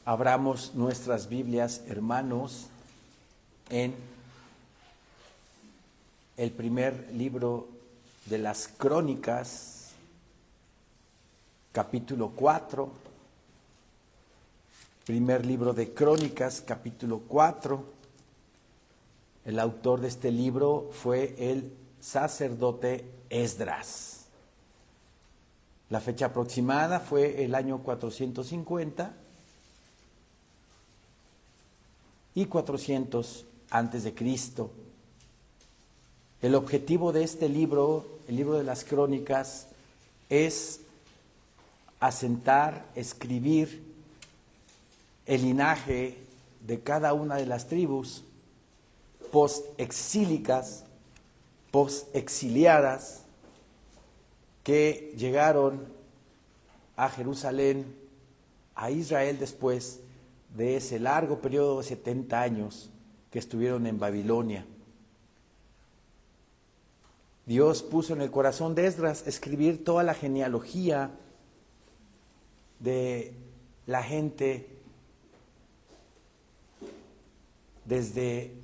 Abramos nuestras Biblias, hermanos, en el primer libro de las Crónicas, capítulo 4. Primer libro de Crónicas, capítulo 4. El autor de este libro fue el sacerdote Esdras. La fecha aproximada fue el año 450 y 400 antes de Cristo. El objetivo de este libro, el libro de las Crónicas, es asentar, escribir el linaje de cada una de las tribus post-exílicas, post-exiliadas, que llegaron a Jerusalén, a Israel, después de ese largo periodo de 70 años que estuvieron en Babilonia. Dios puso en el corazón de Esdras escribir toda la genealogía de la gente desde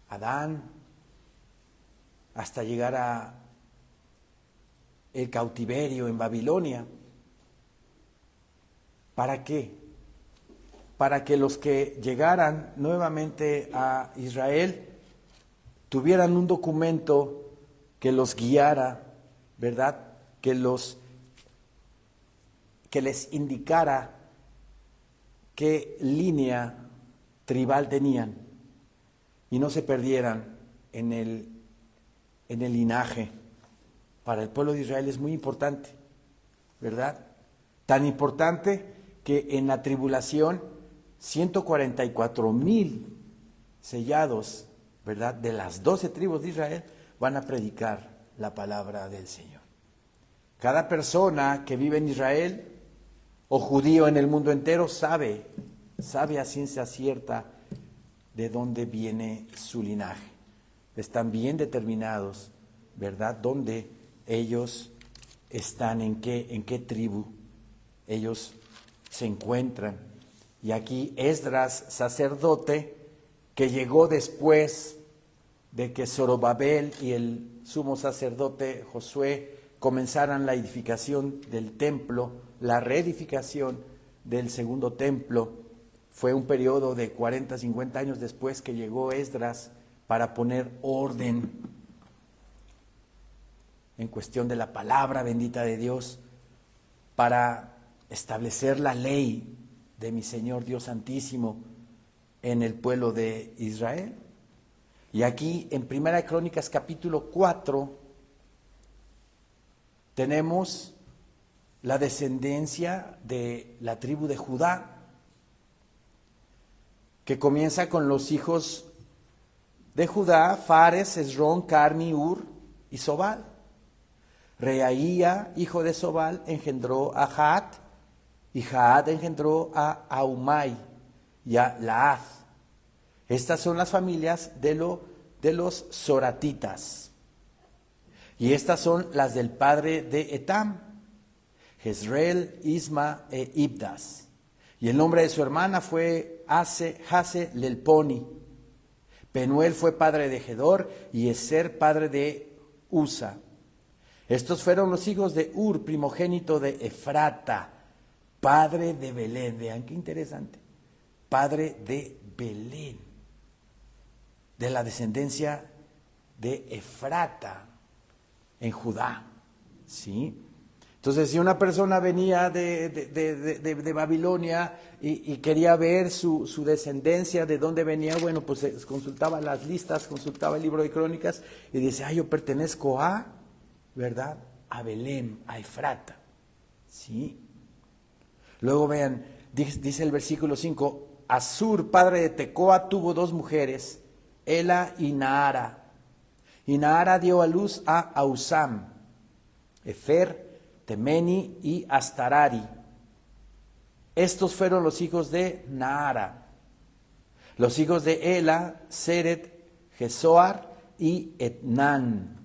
Adán hasta llegar a el cautiverio en Babilonia. ¿Para qué? Para que los que llegaran nuevamente a Israel tuvieran un documento que los guiara, ¿verdad? Que les indicara qué línea tribal tenían y no se perdieran en el linaje. Para el pueblo de Israel es muy importante, ¿verdad? Tan importante que en la tribulación 144,000 sellados, ¿verdad?, de las 12 tribus de Israel van a predicar la palabra del Señor. Cada persona que vive en Israel o judío en el mundo entero sabe a ciencia cierta de dónde viene su linaje. Están bien determinados, ¿verdad?, dónde ellos están, en qué tribu ellos se encuentran. Y aquí Esdras, sacerdote, que llegó después de que Zorobabel y el sumo sacerdote Josué comenzaran la edificación del templo, la reedificación del segundo templo. Fue un periodo de 40, 50 años después que llegó Esdras para poner orden en cuestión de la palabra bendita de Dios, para establecer la ley de mi Señor Dios Santísimo en el pueblo de Israel. Y aquí en Primera Crónicas capítulo 4 tenemos la descendencia de la tribu de Judá, que comienza con los hijos de Judá: Fares, Esrón, Carmi, Ur y Sobal. Reaía, hijo de Sobal, engendró a Jaat, y Jaat engendró a Ahumai y a Laad. Estas son las familias de los soratitas. Y estas son las del padre de Etam: Jezreel, Isma e Ibdas. Y el nombre de su hermana fue Hase Lelponi. Penuel fue padre de Gedor y Eser padre de Usa. Estos fueron los hijos de Ur, primogénito de Efrata, padre de Belén. Vean qué interesante. Padre de Belén, de la descendencia de Efrata en Judá. ¿Sí? Entonces, si una persona venía de Babilonia y quería ver su descendencia, de dónde venía, bueno, pues consultaba las listas, consultaba el libro de Crónicas y dice: yo pertenezco a, ¿verdad?, a Belén, a Efrata. ¿Sí? Luego vean, dice el versículo 5: Asur, padre de Tecoa, tuvo 2 mujeres, Ela y Naara. Y Naara dio a luz a Ausam, Efer, Temeni y Astarari. Estos fueron los hijos de Naara. Los hijos de Ela: Seret, Jezoar y Etnán.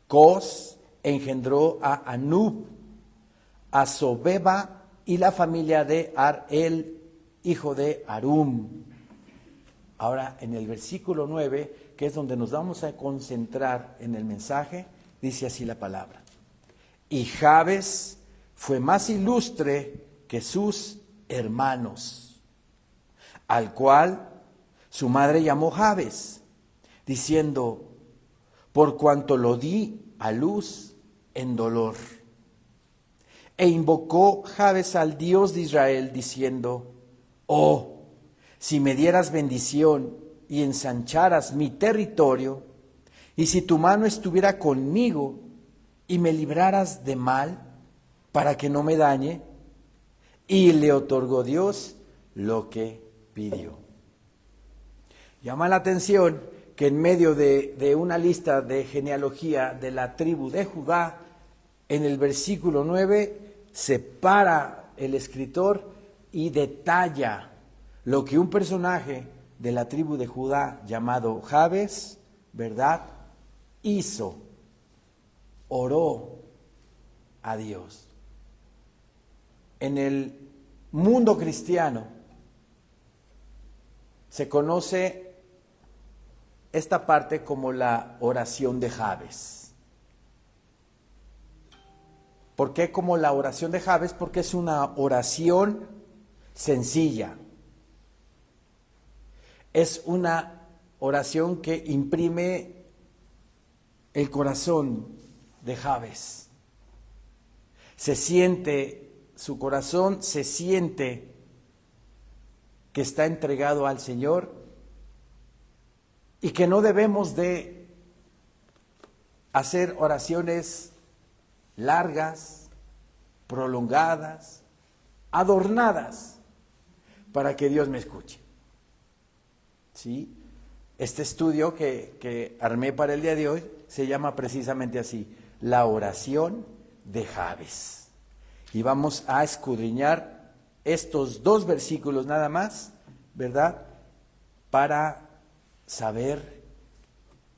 Cos engendró a Anub, a Sobeba y la familia de Arel, hijo de Arum. Ahora, en el versículo 9, que es donde nos vamos a concentrar en el mensaje, dice así la palabra. Y Jabes fue más ilustre que sus hermanos, al cual su madre llamó Jabes, diciendo, por cuanto lo di a luz en dolor. E invocó Jabes al Dios de Israel, diciendo, oh, si me dieras bendición y ensancharas mi territorio, y si tu mano estuviera conmigo y me libraras de mal, para que no me dañe, y le otorgó Dios lo que pidió. Llama la atención que en medio de una lista de genealogía de la tribu de Judá, en el versículo 9, se para el escritor y detalla lo que un personaje de la tribu de Judá llamado Jabes, ¿verdad?, hizo, oró a Dios. En el mundo cristiano se conoce esta parte como la oración de Jabes. ¿Por qué como la oración de Jabes? Porque es una oración sencilla. Es una oración que imprime el corazón de Jabes. Se siente, su corazón se siente que está entregado al Señor y que no debemos de hacer oraciones largas, prolongadas, adornadas, para que Dios me escuche. ¿Sí? Este estudio que armé para el día de hoy se llama precisamente así, la oración de Jabes. Y vamos a escudriñar estos 2 versículos nada más, ¿verdad?, para saber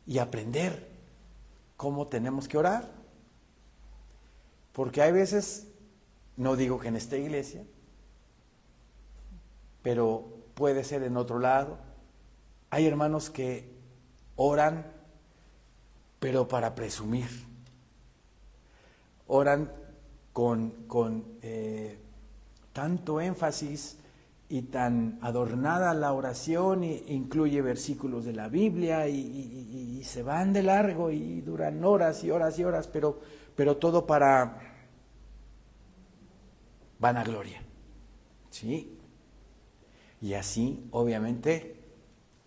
y aprender cómo tenemos que orar. Porque hay veces, no digo que en esta iglesia, pero puede ser en otro lado, hay hermanos que oran, pero para presumir. Oran con tanto énfasis y tan adornada la oración, e incluye versículos de la Biblia y se van de largo y duran horas y horas y horas, pero todo para vanagloria, ¿sí? Y así, obviamente,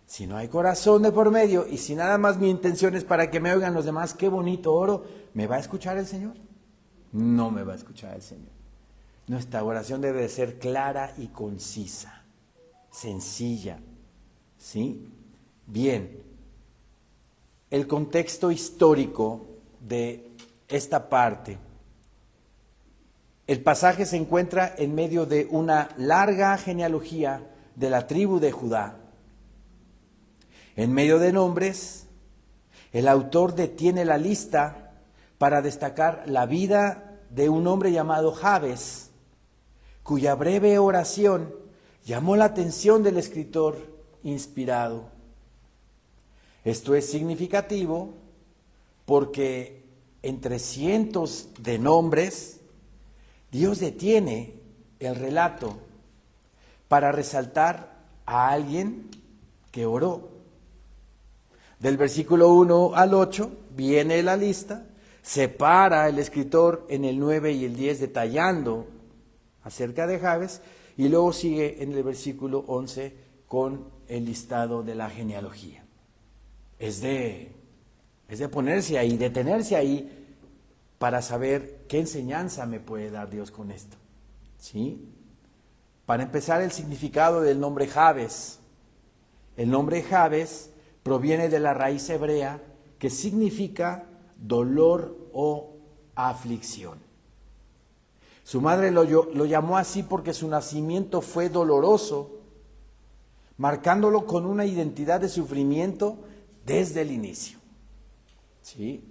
si no hay corazón de por medio y si nada más mi intención es para que me oigan los demás, qué bonito oro, ¿me va a escuchar el Señor? No me va a escuchar el Señor. Nuestra oración debe de ser clara y concisa, sencilla, ¿sí? Bien, el contexto histórico de esta parte. El pasaje se encuentra en medio de una larga genealogía de la tribu de Judá. En medio de nombres, el autor detiene la lista para destacar la vida de un hombre llamado Jabes, cuya breve oración llamó la atención del escritor inspirado. Esto es significativo porque entre cientos de nombres, Dios detiene el relato para resaltar a alguien que oró. Del versículo 1 al 8 viene la lista, separa el escritor en el 9 y el 10 detallando acerca de Jabes, y luego sigue en el versículo 11 con el listado de la genealogía. Es de ponerse ahí, detenerse ahí, para saber qué enseñanza me puede dar Dios con esto, ¿sí? Para empezar, el significado del nombre Jabes. El nombre Jabes proviene de la raíz hebrea que significa dolor o aflicción. Su madre lo llamó así porque su nacimiento fue doloroso, marcándolo con una identidad de sufrimiento desde el inicio, ¿sí?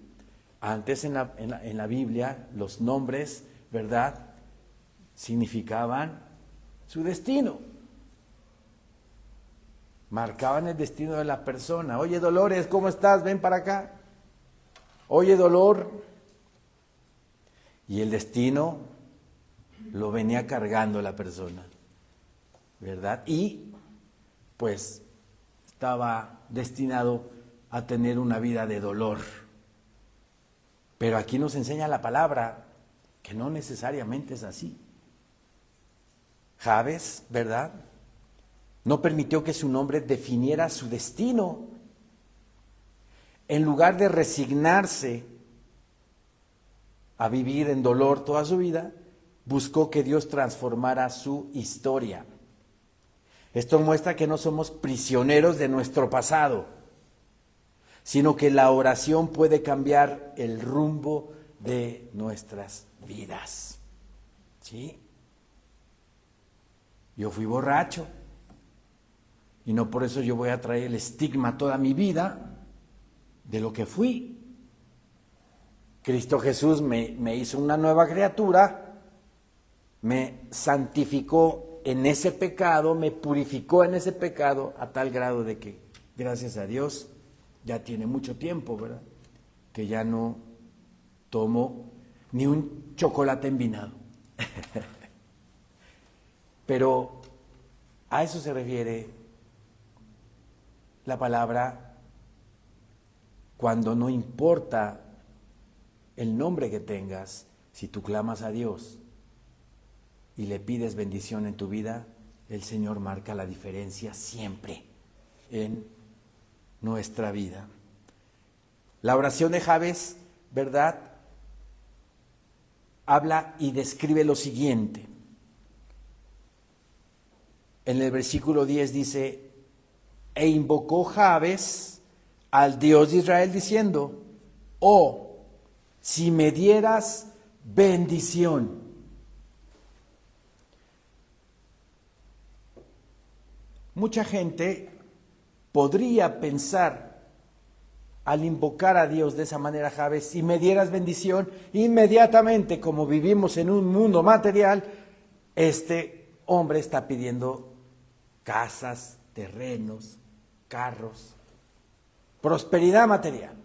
Antes en la Biblia, los nombres, ¿verdad?, significaban su destino. Marcaban el destino de la persona. Oye, Dolores, ¿cómo estás? Ven para acá. Oye, Dolor. Y el destino lo venía cargando la persona, ¿verdad? Y pues estaba destinado a tener una vida de dolor. Pero aquí nos enseña la palabra que no necesariamente es así. Jabes, ¿verdad?, no permitió que su nombre definiera su destino. En lugar de resignarse a vivir en dolor toda su vida, buscó que Dios transformara su historia. Esto muestra que no somos prisioneros de nuestro pasado, sino que la oración puede cambiar el rumbo de nuestras vidas. ¿Sí? Yo fui borracho y no por eso yo voy a traer el estigma toda mi vida de lo que fui. Cristo Jesús me hizo una nueva criatura, me santificó en ese pecado, me purificó en ese pecado a tal grado de que, gracias a Dios, ya tiene mucho tiempo, ¿verdad?, que ya no tomo ni un chocolate envinado. Pero a eso se refiere la palabra cuando no importa el nombre que tengas, si tú clamas a Dios y le pides bendición en tu vida, el Señor marca la diferencia siempre en nuestra vida. La oración de Jabes, ¿verdad?, habla y describe lo siguiente. En el versículo 10 dice: e invocó Jabes al Dios de Israel diciendo: oh, si me dieras bendición. Mucha gente podría pensar, al invocar a Dios de esa manera, Jabes, si me dieras bendición, inmediatamente, como vivimos en un mundo material, este hombre está pidiendo casas, terrenos, carros, prosperidad material.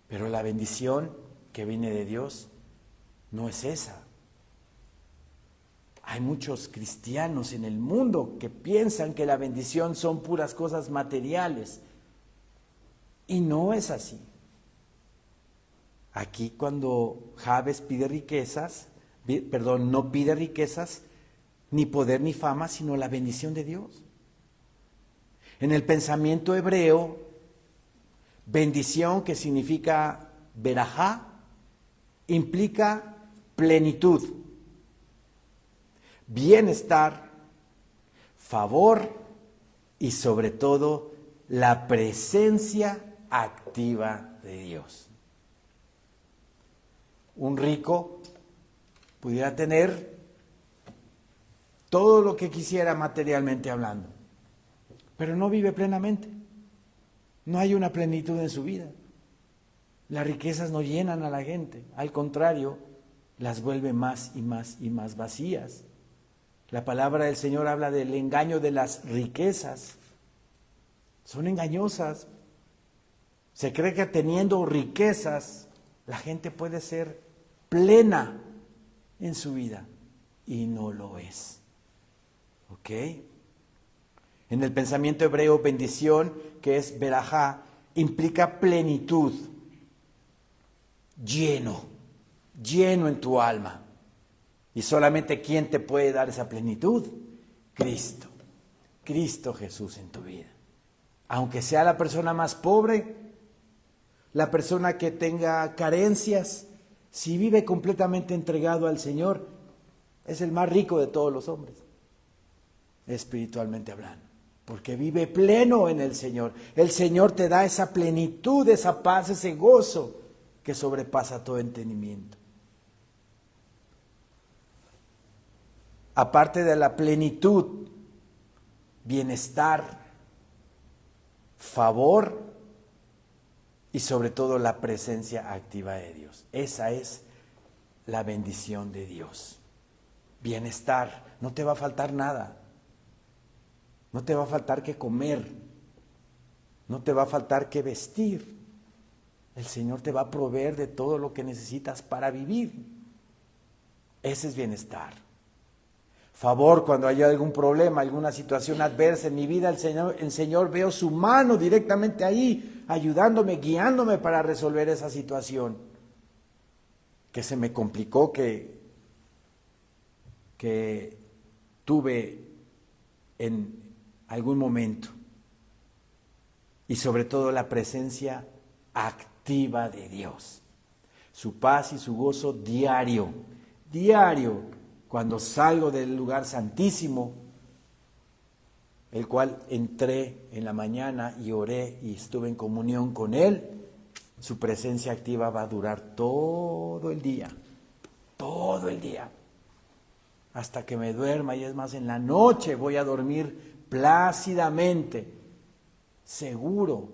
Pero la bendición que viene de Dios no es esa. Hay muchos cristianos en el mundo que piensan que la bendición son puras cosas materiales. Y no es así. Aquí cuando Jabes pide riquezas, no pide riquezas, ni poder ni fama, sino la bendición de Dios. En el pensamiento hebreo, bendición, que significa verajá, implica plenitud, bienestar, favor y sobre todo la presencia activa de Dios. Un rico pudiera tener todo lo que quisiera materialmente hablando, pero no vive plenamente. No hay una plenitud en su vida. Las riquezas no llenan a la gente, al contrario, las vuelve más y más y más vacías. La palabra del Señor habla del engaño de las riquezas. Son engañosas. Se cree que teniendo riquezas la gente puede ser plena en su vida y no lo es. ¿Ok? En el pensamiento hebreo, bendición, que es verajá, implica plenitud, lleno en tu alma. Y solamente ¿quién te puede dar esa plenitud? Cristo. Cristo Jesús en tu vida. Aunque sea la persona más pobre, la persona que tenga carencias, si vive completamente entregado al Señor, es el más rico de todos los hombres, espiritualmente hablando, porque vive pleno en el Señor. El Señor te da esa plenitud, esa paz, ese gozo que sobrepasa todo entendimiento. Aparte de la plenitud, bienestar, favor y sobre todo la presencia activa de Dios. Esa es la bendición de Dios. bienestar, no te va a faltar nada. No te va a faltar que comer, no te va a faltar que vestir. El Señor te va a proveer de todo lo que necesitas para vivir. Ese es bienestar. Favor, cuando haya algún problema, alguna situación adversa en mi vida, el Señor veo su mano directamente ahí, ayudándome, guiándome para resolver esa situación. Que se me complicó, que tuve en algún momento. Y sobre todo la presencia activa de Dios. Su paz y su gozo diario, cuando salgo del lugar santísimo, el cual entré en la mañana y oré y estuve en comunión con Él, su presencia activa va a durar todo el día, hasta que me duerma, y es más, en la noche voy a dormir plácidamente, seguro,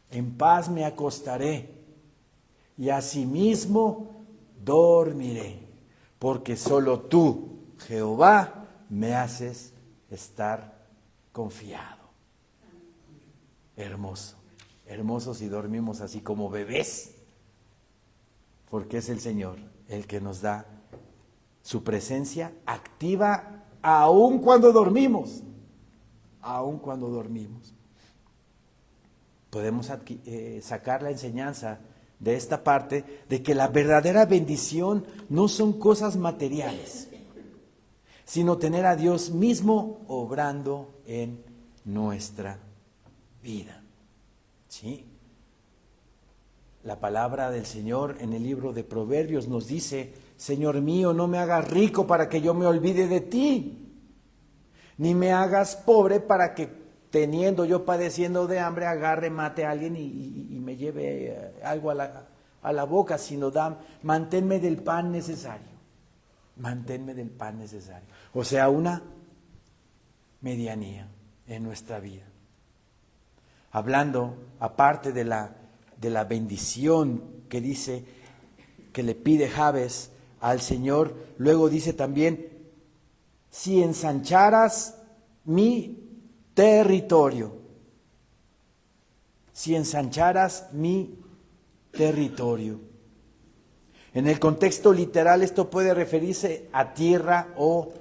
en paz me acostaré, y asimismo dormiré, porque solo tú, Jehová, me haces estar confiado. Hermoso, hermoso si dormimos así como bebés, porque es el Señor el que nos da su presencia activa aun cuando dormimos. Podemos sacar la enseñanza de esta parte de que la verdadera bendición no son cosas materiales, sino tener a Dios mismo obrando en nuestra vida. ¿Sí? La palabra del Señor en el libro de Proverbios nos dice: Señor mío, no me hagas rico para que yo me olvide de ti, ni me hagas pobre para que, teniendo yo padeciendo de hambre, agarre, mate a alguien y me lleve algo a la boca, sino manténme del pan necesario. O sea, una medianía en nuestra vida. Hablando, aparte de la bendición que dice, que le pide Jabes al Señor, luego dice también: si ensancharas mi territorio. En el contexto literal esto puede referirse a tierra o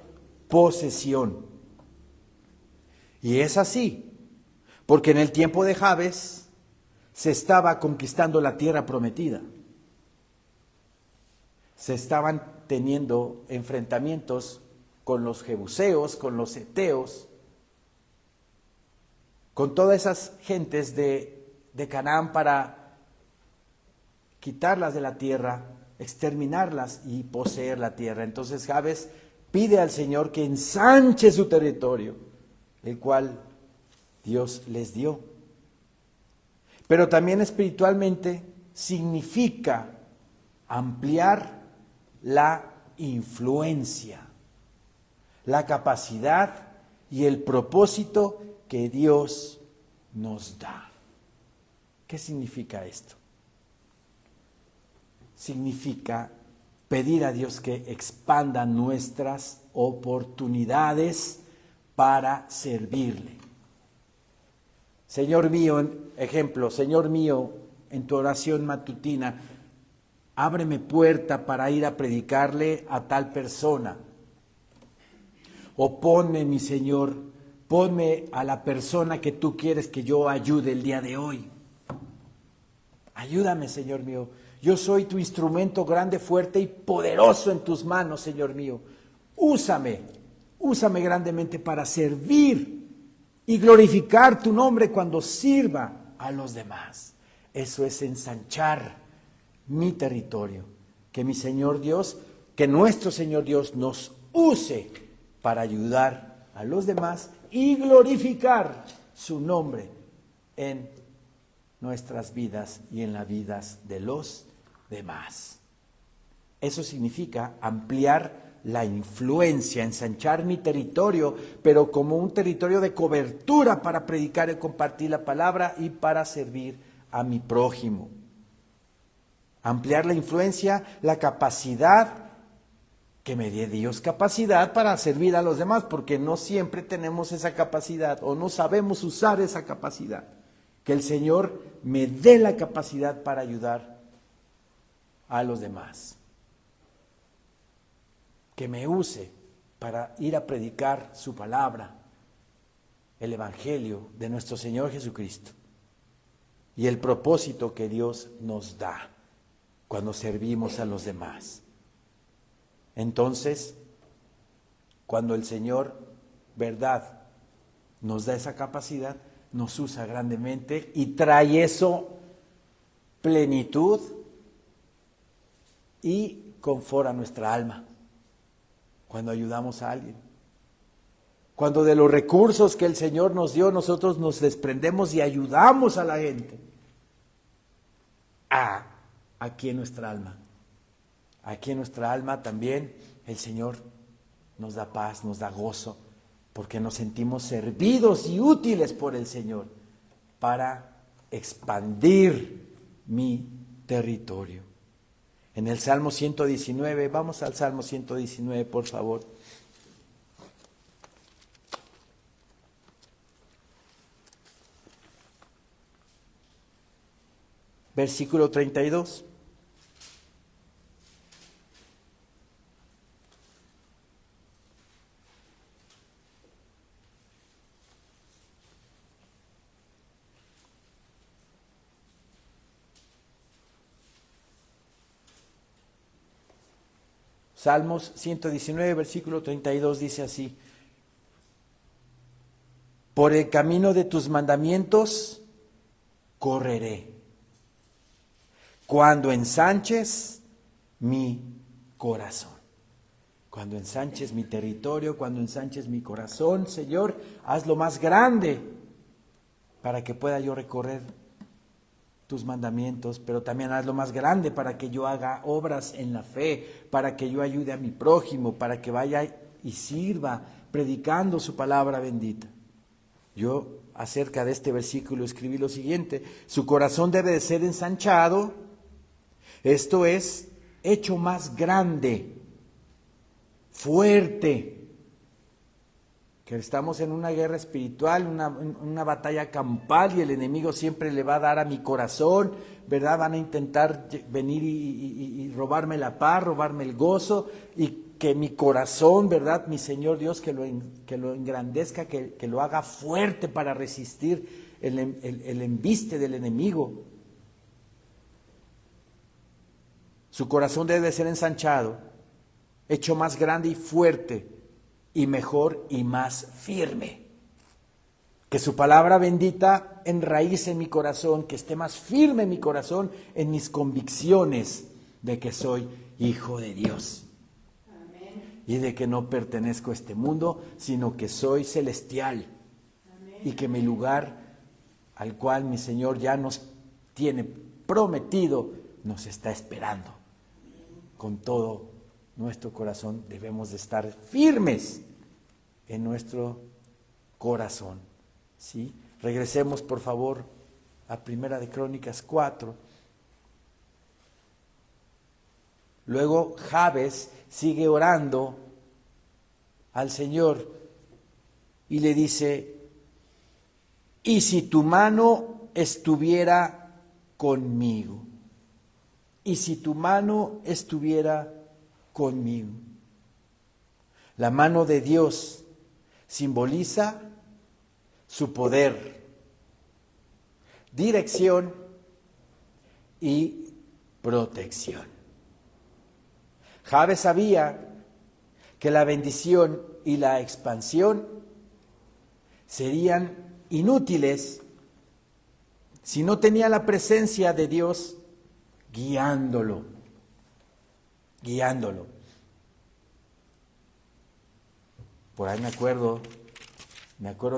posesión. Y es así, porque en el tiempo de Jabes se estaba conquistando la tierra prometida. Se estaban teniendo enfrentamientos con los jebuseos, con los heteos, con todas esas gentes de Canaán, para quitarlas de la tierra, exterminarlas y poseer la tierra. Entonces Jabes pide al Señor que ensanche su territorio, el cual Dios les dio. Pero también espiritualmente significa ampliar la influencia, la capacidad y el propósito que Dios nos da. ¿Qué significa esto? Significa pedir a Dios que expanda nuestras oportunidades para servirle. Señor mío, ejemplo, Señor mío, en tu oración matutina, ábreme puerta para ir a predicarle a tal persona. O ponme, mi Señor, ponme a la persona que tú quieres que yo ayude el día de hoy. Ayúdame, Señor mío. Yo soy tu instrumento grande, fuerte y poderoso en tus manos, Señor mío. Úsame grandemente para servir y glorificar tu nombre cuando sirva a los demás. Eso es ensanchar mi territorio. Que mi Señor Dios, que nuestro Señor Dios nos use para ayudar a los demás y glorificar su nombre en nuestras vidas y en las vidas de los demás. Eso significa ampliar la influencia, ensanchar mi territorio, pero como un territorio de cobertura para predicar y compartir la palabra y para servir a mi prójimo. Ampliar la influencia, la capacidad Que me dé Dios capacidad para servir a los demás, porque no siempre tenemos esa capacidad o no sabemos usar esa capacidad. Que el Señor me dé la capacidad para ayudar a los demás. Que me use para ir a predicar su palabra, el Evangelio de nuestro Señor Jesucristo y el propósito que Dios nos da cuando servimos a los demás. Entonces, cuando el Señor, verdad, nos da esa capacidad, nos usa grandemente y trae eso plenitud y confort a nuestra alma cuando ayudamos a alguien. Cuando de los recursos que el Señor nos dio, nosotros nos desprendemos y ayudamos a la gente. Aquí en nuestra alma. Aquí en nuestra alma también el Señor nos da paz, nos da gozo, porque nos sentimos servidos y útiles por el Señor para expandir mi territorio. En el Salmo 119, vamos al Salmo 119, por favor. Versículo 32. Salmos 119, versículo 32 dice así: por el camino de tus mandamientos correré, cuando ensanches mi corazón. Cuando ensanches mi territorio, cuando ensanches mi corazón, Señor, hazlo más grande para que pueda yo recorrer tus mandamientos, pero también hazlo más grande para que yo haga obras en la fe, para que yo ayude a mi prójimo, para que vaya y sirva predicando su palabra bendita. Yo acerca de este versículo escribí lo siguiente: su corazón debe de ser ensanchado, esto es, hecho más grande, fuerte. Que estamos en una guerra espiritual, una batalla campal, y el enemigo siempre le va a dar a mi corazón, ¿verdad? Van a intentar venir y robarme la paz, robarme el gozo, y que mi corazón, ¿verdad? Mi Señor Dios, que lo engrandezca, que lo haga fuerte para resistir el embiste del enemigo. Su corazón debe ser ensanchado, hecho más grande y fuerte, y mejor y más firme. Que su palabra bendita enraíce en mi corazón, que esté más firme en mi corazón, en mis convicciones de que soy hijo de Dios. Amén. Y de que no pertenezco a este mundo, sino que soy celestial. Amén. Y que mi lugar, al cual mi Señor ya nos tiene prometido, nos está esperando. Con todo nuestro corazón debemos de estar firmes en nuestro corazón, ¿sí? Regresemos por favor a Primera de Crónicas 4. Luego Jabes sigue orando al Señor y le dice: y si tu mano estuviera conmigo, y si tu mano estuviera conmigo. La mano de Dios simboliza su poder, dirección y protección. Jabes sabía que la bendición y la expansión serían inútiles si no tenía la presencia de Dios guiándolo. Por ahí me acuerdo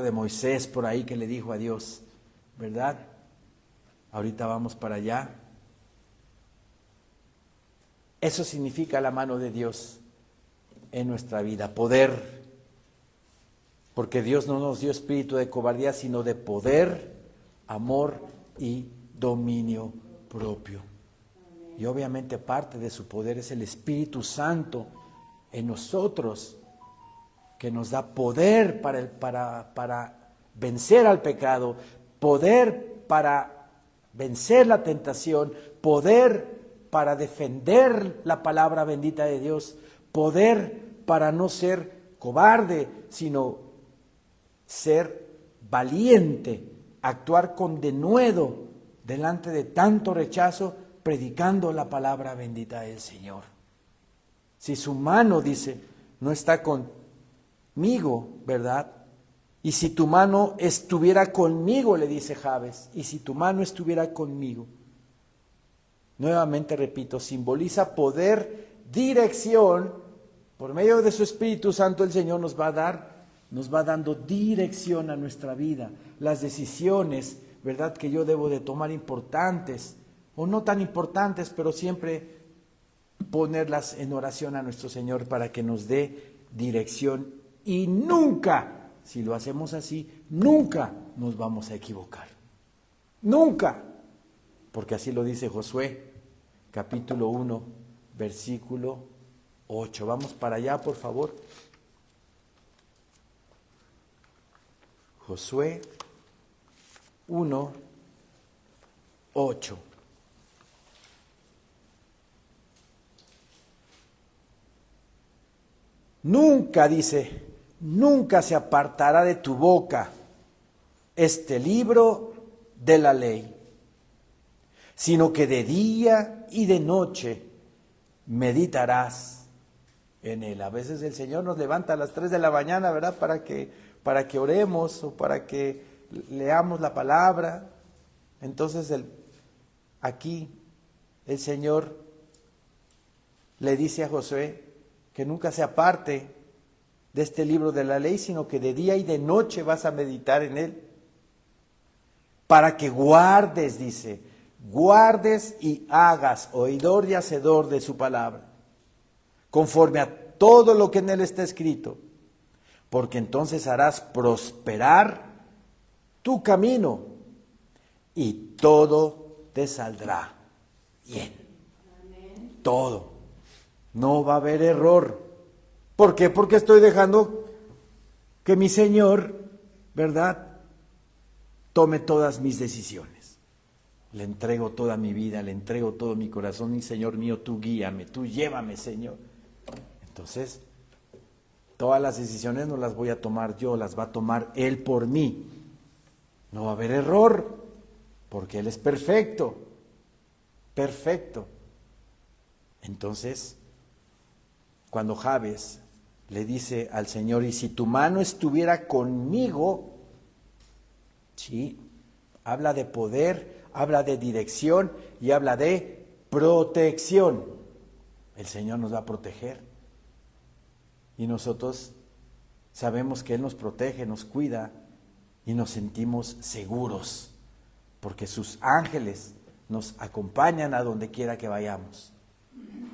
de Moisés por ahí que le dijo a Dios, ¿verdad? Ahorita vamos para allá. Eso significa la mano de Dios en nuestra vida, poder. Porque Dios no nos dio espíritu de cobardía, sino de poder, amor y dominio propio. Y obviamente parte de su poder es el Espíritu Santo en nosotros, que nos da poder para vencer al pecado, poder para vencer la tentación, poder para defender la palabra bendita de Dios, poder para no ser cobarde, sino ser valiente, actuar con denuedo delante de tanto rechazo, predicando la palabra bendita del Señor. Si su mano, dice, no está conmigo, ¿verdad? Y si tu mano estuviera conmigo, le dice Jabes, y si tu mano estuviera conmigo, nuevamente repito, simboliza poder, dirección. Por medio de su Espíritu Santo el Señor nos va dando dirección a nuestra vida, las decisiones, ¿verdad?, que yo debo de tomar importantes, o no tan importantes, pero siempre ponerlas en oración a nuestro Señor para que nos dé dirección. Y nunca, si lo hacemos así, nunca nos vamos a equivocar. Nunca. Porque así lo dice Josué, capítulo 1, versículo 8. Vamos para allá, por favor. Josué 1, 8. Nunca, dice, nunca se apartará de tu boca este libro de la ley, sino que de día y de noche meditarás en él. A veces el Señor nos levanta a las 3 de la mañana, ¿verdad?, para que oremos o para que leamos la palabra. Entonces aquí el Señor le dice a Josué que nunca se aparte de este libro de la ley, sino que de día y de noche vas a meditar en él, para que guardes, dice, guardes y hagas, oidor y hacedor de su palabra, conforme a todo lo que en él está escrito, porque entonces harás prosperar tu camino y todo te saldrá bien. Amén. Todo. No va a haber error. ¿Por qué? Porque estoy dejando que mi Señor, ¿verdad?, tome todas mis decisiones. Le entrego toda mi vida, le entrego todo mi corazón, y Señor mío, tú guíame, tú llévame, Señor. Entonces, todas las decisiones no las voy a tomar yo, las va a tomar Él por mí. No va a haber error, porque Él es perfecto, perfecto. Entonces, cuando Jabes le dice al Señor, y si tu mano estuviera conmigo, sí, habla de poder, habla de dirección y habla de protección. El Señor nos va a proteger. Y nosotros sabemos que Él nos protege, nos cuida y nos sentimos seguros, porque sus ángeles nos acompañan a donde quiera que vayamos.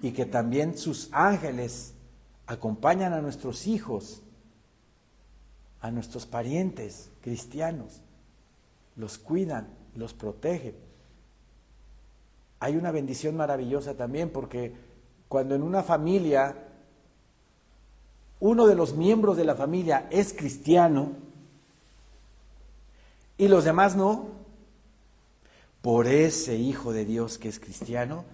Y que también sus ángeles acompañan a nuestros hijos, a nuestros parientes cristianos, los cuidan, los protegen. Hay una bendición maravillosa también, porque cuando en una familia uno de los miembros de la familia es cristiano y los demás no, por ese hijo de Dios que es cristiano,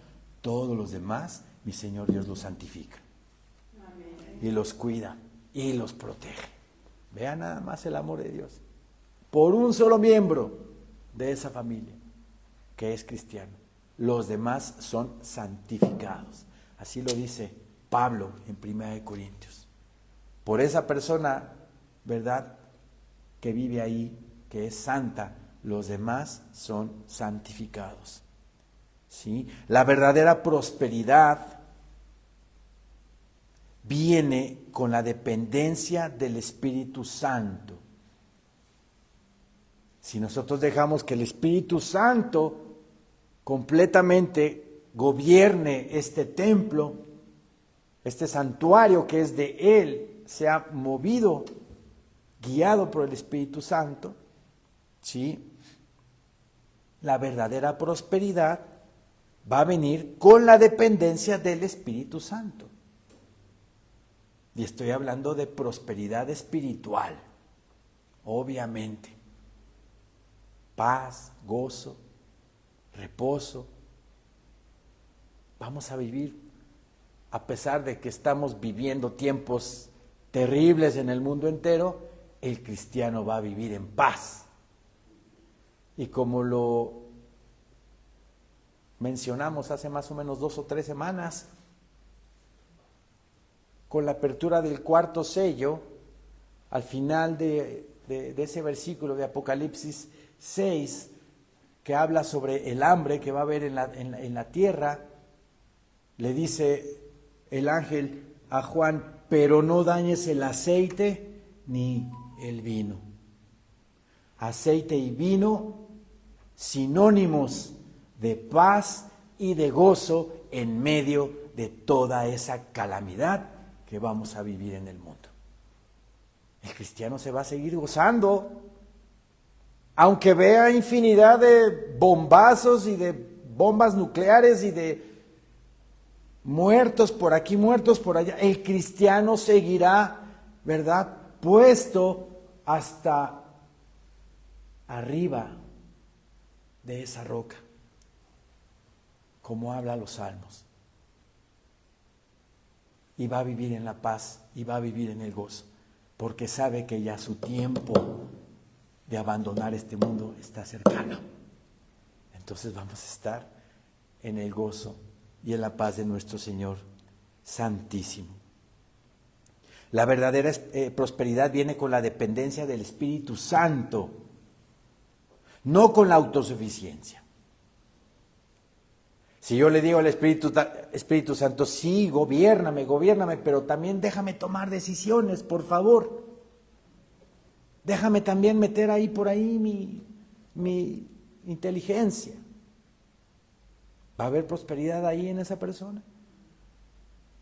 todos los demás, mi Señor Dios los santifica. Amén. Y los cuida y los protege. Vean nada más el amor de Dios por un solo miembro de esa familia que es cristiano. Los demás son santificados. Así lo dice Pablo en 1 Corintios. Por esa persona, ¿verdad?, que vive ahí, que es santa, los demás son santificados. ¿Sí? La verdadera prosperidad viene con la dependencia del Espíritu Santo. Si nosotros dejamos que el Espíritu Santo completamente gobierne este templo, este santuario que es de Él, sea movido, guiado por el Espíritu Santo, ¿sí?, la verdadera prosperidad va a venir con la dependencia del Espíritu Santo. Y estoy hablando de prosperidad espiritual, obviamente. Paz, gozo, reposo. Vamos a vivir, a pesar de que estamos viviendo tiempos terribles en el mundo entero, el cristiano va a vivir en paz. Y como lo mencionamos hace más o menos 2 o 3 semanas, con la apertura del 4º sello, al final de ese versículo de Apocalipsis 6, que habla sobre el hambre que va a haber en la tierra, le dice el ángel a Juan: pero no dañes el aceite ni el vino. Aceite y vino, sinónimos de paz y de gozo en medio de toda esa calamidad que vamos a vivir en el mundo. El cristiano se va a seguir gozando, aunque vea infinidad de bombazos y de bombas nucleares y de muertos por aquí, muertos por allá. El cristiano seguirá, ¿verdad?, puesto hasta arriba de esa roca, como habla los salmos. Y va a vivir en la paz y va a vivir en el gozo, porque sabe que ya su tiempo de abandonar este mundo está cercano. Entonces vamos a estar en el gozo y en la paz de nuestro Señor Santísimo. La verdadera prosperidad viene con la dependencia del Espíritu Santo, no con la autosuficiencia. Si yo le digo al Espíritu Santo: sí, gobiérname, pero también déjame tomar decisiones, por favor. Déjame también meter ahí por ahí mi inteligencia. ¿Va a haber prosperidad ahí en esa persona?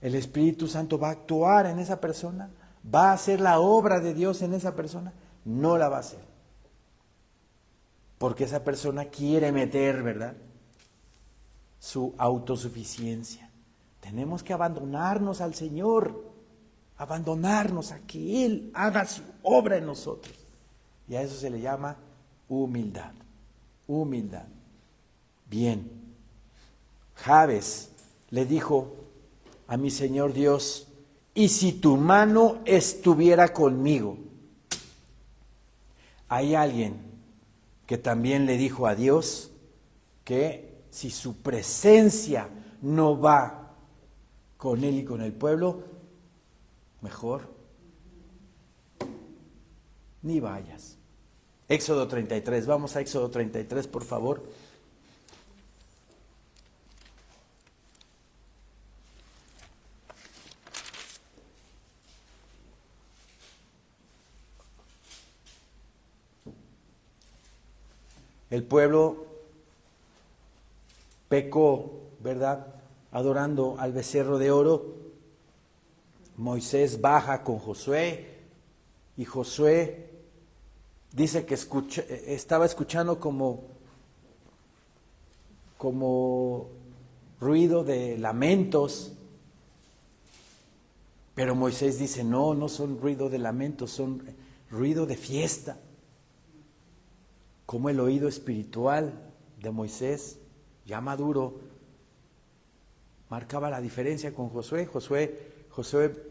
El Espíritu Santo va a actuar en esa persona, va a hacer la obra de Dios en esa persona. No la va a hacer, porque esa persona quiere meter, ¿verdad?, su autosuficiencia. Tenemos que abandonarnos al Señor, abandonarnos a que Él haga su obra en nosotros. Y a eso se le llama humildad. Humildad. Bien. Jabes le dijo a mi Señor Dios: y si tu mano estuviera conmigo. Hay alguien que también le dijo a Dios que si su presencia no va con él y con el pueblo, mejor ni vayas. Éxodo 33, vamos a Éxodo 33, por favor. El pueblo pecó, ¿verdad?, adorando al becerro de oro. Moisés baja con Josué y Josué dice que estaba escuchando como ruido de lamentos, pero Moisés dice: no son ruido de lamentos, son ruido de fiesta. Como el oído espiritual de Moisés, ya maduro, marcaba la diferencia con Josué. Josué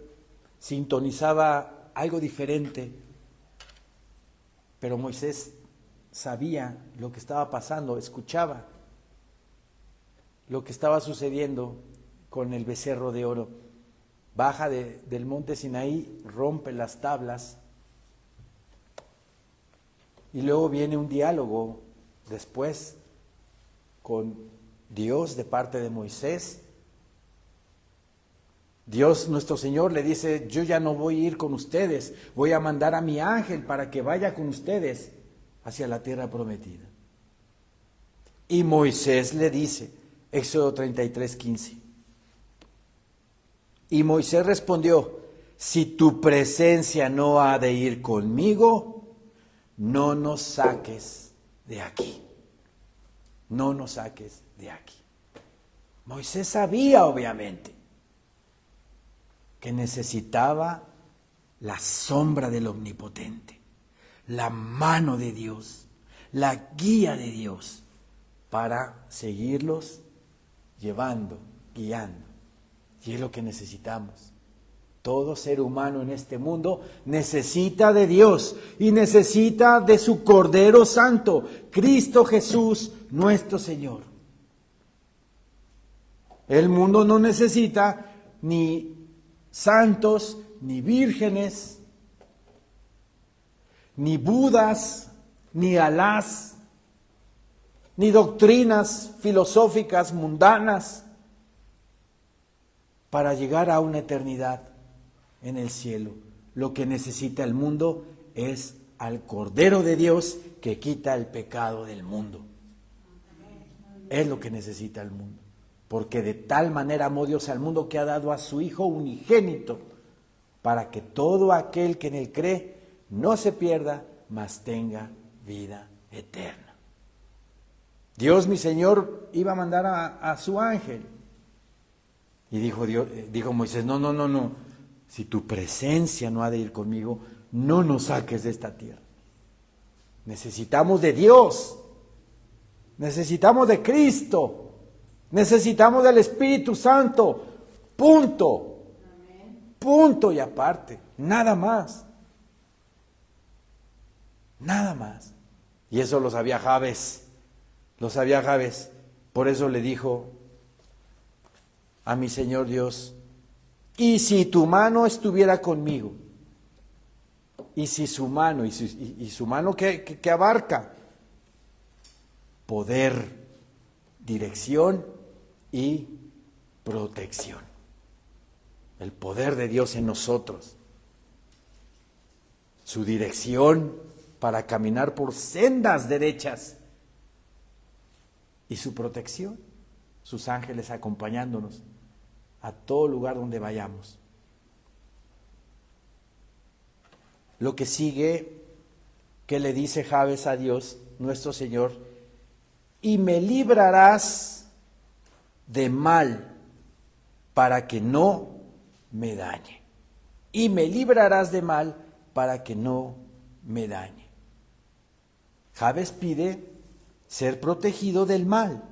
sintonizaba algo diferente, pero Moisés sabía lo que estaba pasando, escuchaba lo que estaba sucediendo con el becerro de oro. Baja del monte Sinaí, rompe las tablas, y luego viene un diálogo después con Dios de parte de Moisés. Dios nuestro Señor le dice: yo ya no voy a ir con ustedes, voy a mandar a mi ángel para que vaya con ustedes hacia la tierra prometida. Y Moisés le dice, Éxodo 33:15, y Moisés respondió: si tu presencia no ha de ir conmigo, no nos saques de aquí. No nos saques de aquí. Moisés sabía, obviamente, que necesitaba la sombra del Omnipotente, la mano de Dios, la guía de Dios, para seguirlos llevando, guiando. Y es lo que necesitamos. Todo ser humano en este mundo necesita de Dios y necesita de su Cordero Santo, Cristo Jesús, nuestro Señor. El mundo no necesita ni santos, ni vírgenes, ni budas, ni alás, ni doctrinas filosóficas mundanas para llegar a una eternidad en el cielo. Lo que necesita el mundo es al Cordero de Dios que quita el pecado del mundo. Es lo que necesita el mundo. Porque de tal manera amó Dios al mundo que ha dado a su Hijo unigénito, para que todo aquel que en él cree no se pierda, mas tenga vida eterna. Dios, mi Señor, iba a mandar a su ángel. Y dijo Moisés, no. Si tu presencia no ha de ir conmigo, no nos saques de esta tierra. Necesitamos de Dios. Necesitamos de Cristo. Necesitamos del Espíritu Santo. Punto. Punto y aparte. Nada más. Nada más. Y eso lo sabía Jabes. Lo sabía Jabes. Por eso le dijo a mi Señor Dios: y si tu mano estuviera conmigo, y si su mano, y su mano que abarca poder, dirección y protección. El poder de Dios en nosotros. Su dirección para caminar por sendas derechas. Y su protección, sus ángeles acompañándonos a todo lugar donde vayamos. Lo que sigue, que le dice Jabes a Dios, nuestro Señor: y me librarás de mal para que no me dañe. Y me librarás de mal para que no me dañe. Jabes pide ser protegido del mal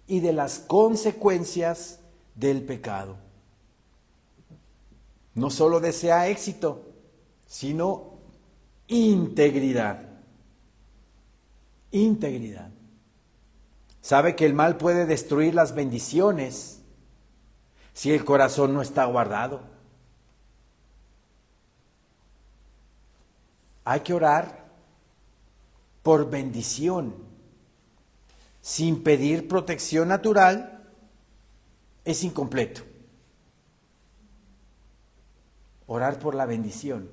y de las consecuencias del pecado. No solo desea éxito, sino integridad. Integridad. Sabe que el mal puede destruir las bendiciones si el corazón no está guardado. Hay que orar por bendición, sin pedir protección natural. Es incompleto. Orar por la bendición,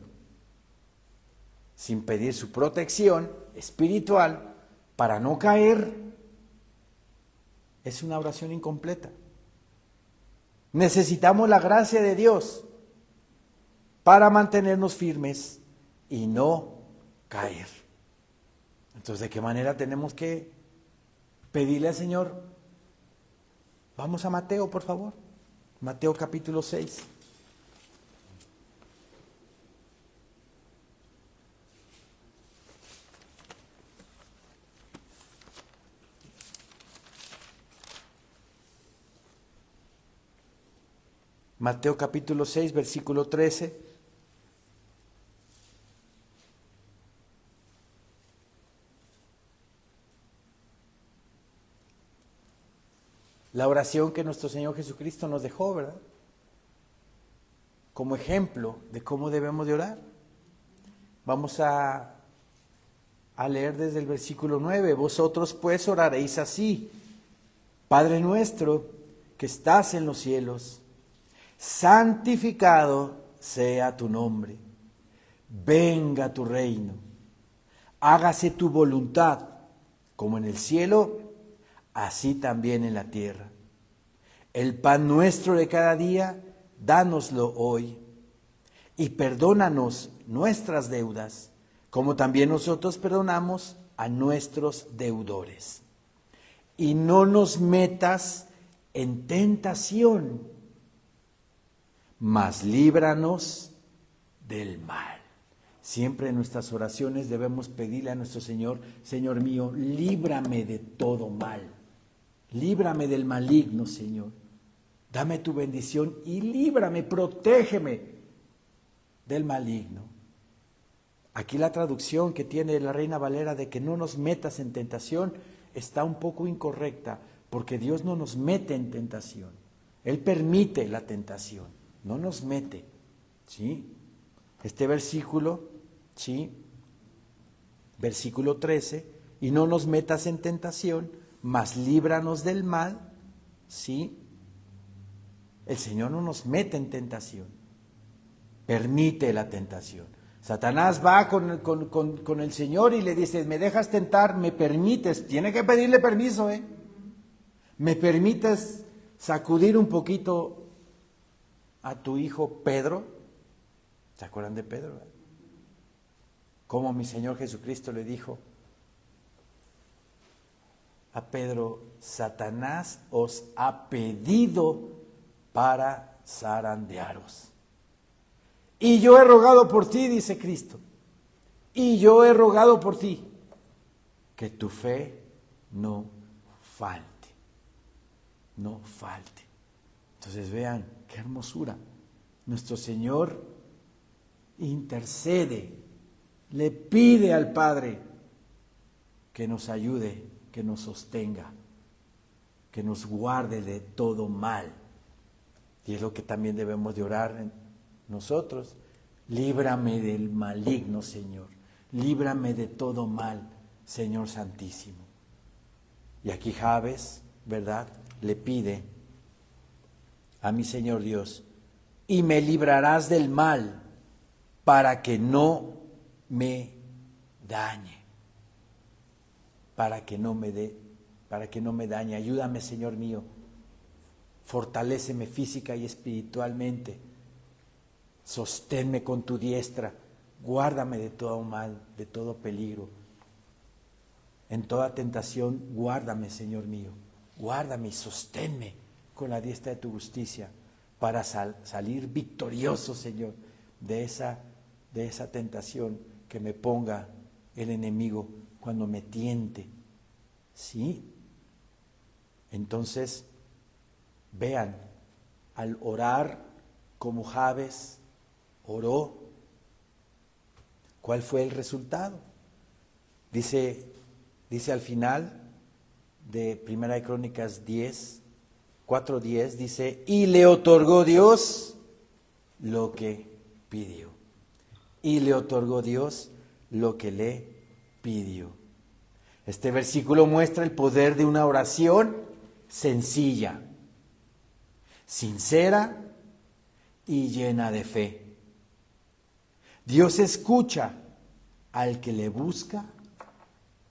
sin pedir su protección espiritual para no caer, es una oración incompleta. Necesitamos la gracia de Dios para mantenernos firmes y no caer. Entonces, ¿de qué manera tenemos que pedirle al Señor? Vamos a Mateo, por favor. Mateo capítulo 6. Mateo capítulo 6, versículo 13. La oración que nuestro Señor Jesucristo nos dejó, ¿verdad? Como ejemplo de cómo debemos de orar. Vamos a leer desde el versículo 9. Vosotros pues oraréis así: Padre nuestro que estás en los cielos, santificado sea tu nombre. Venga tu reino. Hágase tu voluntad, como en el cielo, así también en la tierra. El pan nuestro de cada día, dánoslo hoy. Y perdónanos nuestras deudas, como también nosotros perdonamos a nuestros deudores. Y no nos metas en tentación, mas líbranos del mal. Siempre en nuestras oraciones debemos pedirle a nuestro Señor, Señor mío, líbrame de todo mal. Líbrame del maligno, Señor. Dame tu bendición y líbrame, protégeme del maligno. Aquí la traducción que tiene la Reina Valera de que no nos metas en tentación está un poco incorrecta, porque Dios no nos mete en tentación. Él permite la tentación, no nos mete. ¿Sí? Este versículo, ¿sí? Versículo 13, y no nos metas en tentación, mas líbranos del mal, ¿sí? El Señor no nos mete en tentación, permite la tentación. Satanás va con el Señor y le dice, ¿me dejas tentar? ¿Me permites? Tiene que pedirle permiso, ¿eh? ¿Me permites sacudir un poquito a tu hijo Pedro? ¿Se acuerdan de Pedro? Como mi Señor Jesucristo le dijo a Pedro, Satanás os ha pedido para zarandearos. Y yo he rogado por ti, dice Cristo, y yo he rogado por ti, que tu fe no falte, no falte. Entonces vean, qué hermosura. Nuestro Señor intercede, le pide al Padre que nos ayude, que nos sostenga, que nos guarde de todo mal. Y es lo que también debemos de orar nosotros. Líbrame del maligno, Señor. Líbrame de todo mal, Señor Santísimo. Y aquí Jabes, ¿verdad?, le pide a mi Señor Dios, y me librarás del mal para que no me dañe. Para que no me dañe. Ayúdame, Señor mío. Fortaléceme física y espiritualmente. Sosténme con tu diestra. Guárdame de todo mal, de todo peligro. En toda tentación, guárdame, Señor mío. Guárdame y sosténme con la diestra de tu justicia para salir victorioso, Señor, de esa tentación que me ponga el enemigo cuando me tiente. ¿Sí? Entonces, vean, al orar como Jabes oró, ¿cuál fue el resultado? Dice al final de Primera de Crónicas 4:10, dice, y le otorgó Dios lo que pidió. Y le otorgó Dios lo que le pidió. Este versículo muestra el poder de una oración sencilla, sincera y llena de fe. Dios escucha al que le busca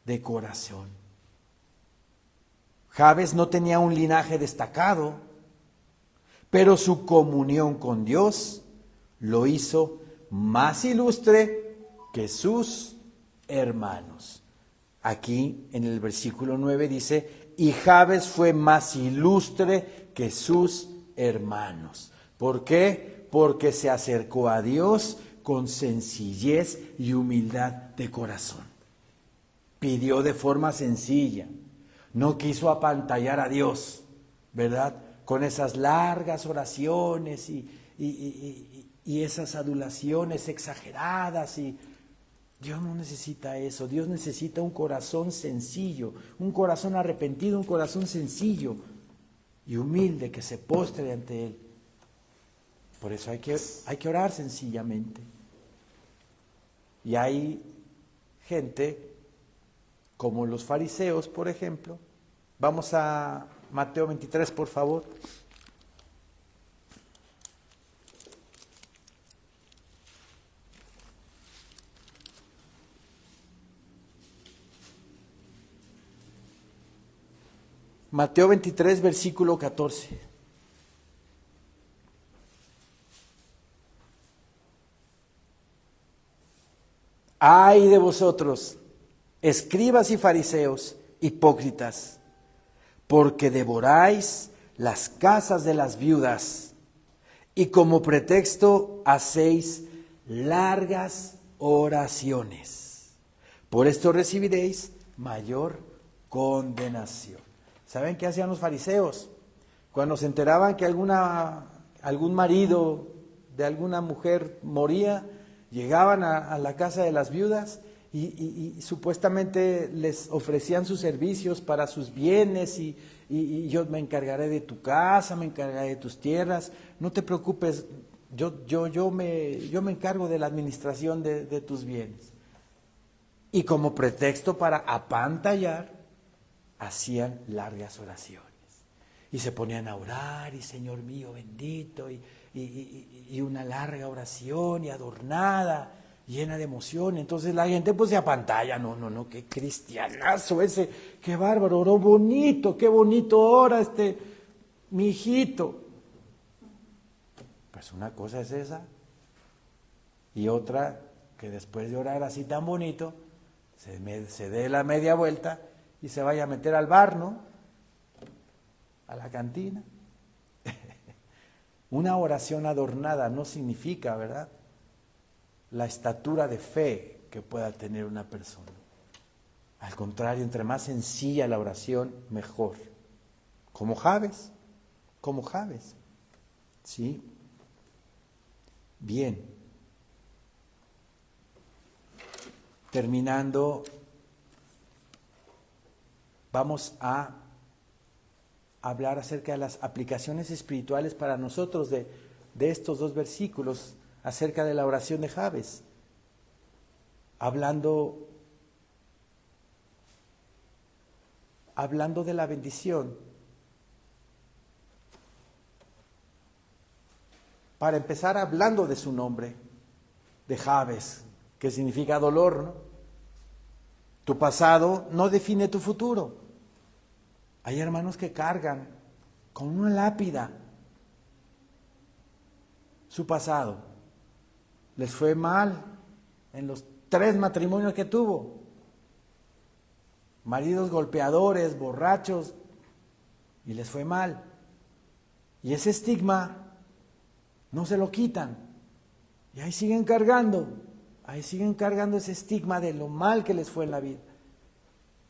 de corazón. Jabes no tenía un linaje destacado, pero su comunión con Dios lo hizo más ilustre que sus hermanos. Aquí en el versículo 9 dice, y Jabes fue más ilustre que sus hermanos. ¿Por qué? Porque se acercó a Dios con sencillez y humildad de corazón. Pidió de forma sencilla. No quiso apantallar a Dios, ¿verdad? Con esas largas oraciones y esas adulaciones exageradas. Y Dios no necesita eso. Dios necesita un corazón sencillo, un corazón arrepentido, un corazón sencillo y humilde que se postre ante Él. Por eso hay que orar sencillamente. Y hay gente como los fariseos, por ejemplo. Vamos a Mateo 23, por favor. Mateo 23, versículo 14. ¡Ay de vosotros, escribas y fariseos, hipócritas! Porque devoráis las casas de las viudas y como pretexto hacéis largas oraciones. Por esto recibiréis mayor condenación. ¿Saben qué hacían los fariseos? Cuando se enteraban que algún marido de alguna mujer moría, llegaban a la casa de las viudas y supuestamente les ofrecían sus servicios para sus bienes y yo me encargaré de tu casa, me encargaré de tus tierras, no te preocupes, yo me encargo de la administración de tus bienes. Y como pretexto para apantallar, hacían largas oraciones. Y se ponían a orar, y Señor mío bendito, y una larga oración, y adornada, llena de emoción. Entonces la gente pues se apantalla, no, qué cristianazo ese, qué bárbaro, oró bonito, qué bonito ora mi hijito. Pues una cosa es esa, y otra que después de orar así tan bonito, se dé la media vuelta y se vaya a meter al bar, ¿no? A la cantina. Una oración adornada no significa, ¿verdad?, la estatura de fe que pueda tener una persona. Al contrario, entre más sencilla la oración, mejor. Como Jabes, ¿sí? Bien. Terminando, vamos a hablar acerca de las aplicaciones espirituales para nosotros de estos dos versículos, acerca de la oración de Jabes, hablando de la bendición. Para empezar, hablando de su nombre, de Jabes, que significa dolor, ¿no? Tu pasado no define tu futuro. Hay hermanos que cargan con una lápida su pasado. Les fue mal en los 3 matrimonios que tuvo. Maridos golpeadores, borrachos, y les fue mal. Y ese estigma no se lo quitan. Y ahí siguen cargando ese estigma de lo mal que les fue en la vida.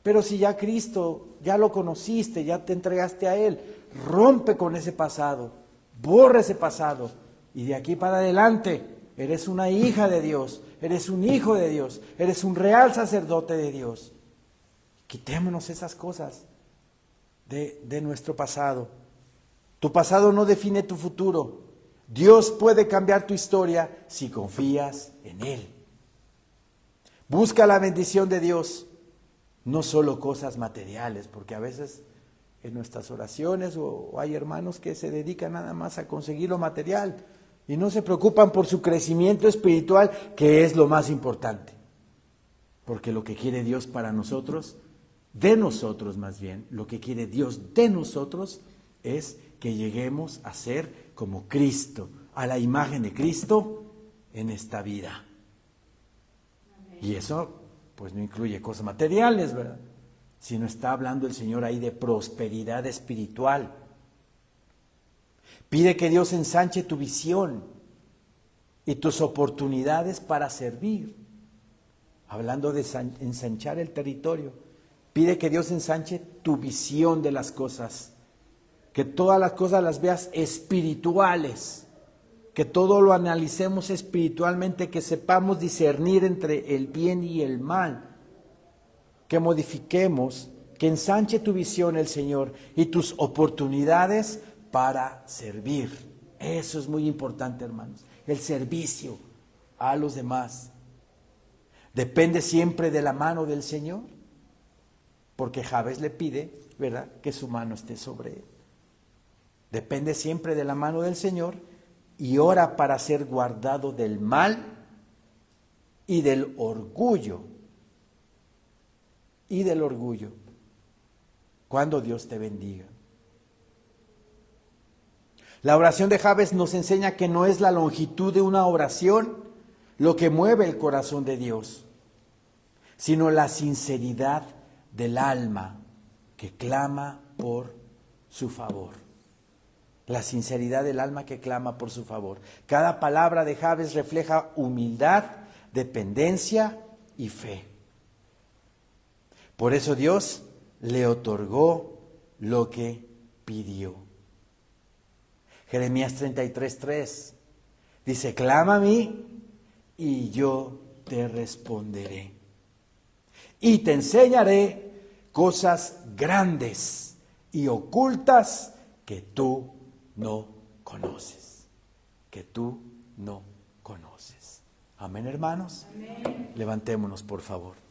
Pero si ya Cristo, ya lo conociste, ya te entregaste a Él, rompe con ese pasado, borra ese pasado, y de aquí para adelante eres una hija de Dios, eres un hijo de Dios, eres un real sacerdote de Dios. Quitémonos esas cosas de nuestro pasado. Tu pasado no define tu futuro. Dios puede cambiar tu historia si confías en Él. Busca la bendición de Dios, no solo cosas materiales, porque a veces en nuestras oraciones o hay hermanos que se dedican nada más a conseguir lo material y no se preocupan por su crecimiento espiritual, que es lo más importante. Porque lo que quiere Dios para nosotros, de nosotros más bien, lo que quiere Dios de nosotros es que lleguemos a ser como Cristo, a la imagen de Cristo en esta vida. Y eso pues no incluye cosas materiales, ¿verdad? Sino está hablando el Señor ahí de prosperidad espiritual. Pide que Dios ensanche tu visión y tus oportunidades para servir. Hablando de ensanchar el territorio, pide que Dios ensanche tu visión de las cosas, que todas las cosas las veas espirituales, que todo lo analicemos espiritualmente, que sepamos discernir entre el bien y el mal, que modifiquemos, que ensanche tu visión el Señor y tus oportunidades para servir. Eso es muy importante, hermanos, el servicio a los demás. Depende siempre de la mano del Señor, porque Jabes le pide, ¿verdad?, que su mano esté sobre él. Depende siempre de la mano del Señor y ora para ser guardado del mal y del orgullo. Cuando Dios te bendiga. La oración de Jabes nos enseña que no es la longitud de una oración lo que mueve el corazón de Dios, sino la sinceridad del alma que clama por su favor. la sinceridad del alma que clama por su favor. Cada palabra de Jabes refleja humildad, dependencia y fe. Por eso Dios le otorgó lo que pidió. Jeremías 33:3 dice: clama a mí y yo te responderé. Y te enseñaré cosas grandes y ocultas que tú no conoces. Que tú no conoces. Amén, hermanos. Amén. Levantémonos, por favor.